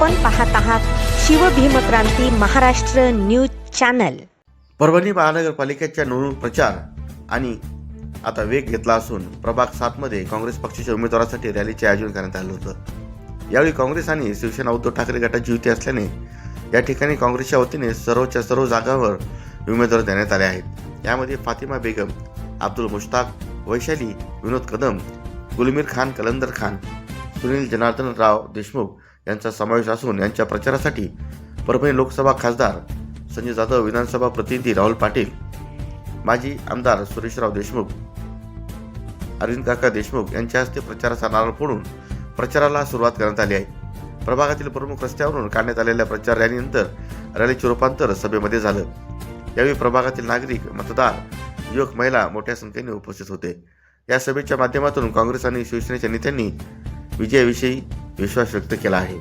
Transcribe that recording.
आपण पाहत आहात शिवभीमक्रांती महाराष्ट्र न्यूज चॅनल। परभणी महानगरपालिकेच्या निवडणूक प्रचार आणि आता वेग घेतला असून प्रभाग 7 मध्ये काँग्रेस पक्षाच्या उमेदवारासाठी रॅलीचे आयोजन करण्यात आले होते। यावेळी काँग्रेस आणि शिवसेना उद्धव ठाकरे गटाची युती असल्याने या ठिकाणी काँग्रेसच्या वतीने सर्वच्या सर्व जागांवर उमेदवार देण्यात आले आहेत। यामध्ये फातिमा बेगम, अब्दुल मुश्ताक, वैशाली, विनोद कदम, गुलमीर खान, कलंदर खान, सुनील जनार्दनराव देशमुख यांचा समावेश असून यांच्या प्रचारासाठी परभणी लोकसभा खासदार संजय जाधव, विधानसभा प्रतिनिधी राहुल पाटील, माजी आमदार सुरेशराव देशमुख, अरविंद काका देशमुख यांच्या हस्ते प्रचाराचा नारळ फोडून प्रचाराला सुरुवात करण्यात आली आहे। प्रभागातील प्रमुख रस्त्यावरून काढण्यात आलेल्या प्रचार रॅलीनंतर रॅलीचे रूपांतर सभेमध्ये झालं। यावेळी प्रभागातील नागरिक, मतदार, युवक, महिला मोठ्या संख्येने उपस्थित होते। या सभेच्या माध्यमातून काँग्रेस आणि शिवसेनेच्या नेत्यांनी विजयाविषयी विश्वास व्यक्त केला आहे।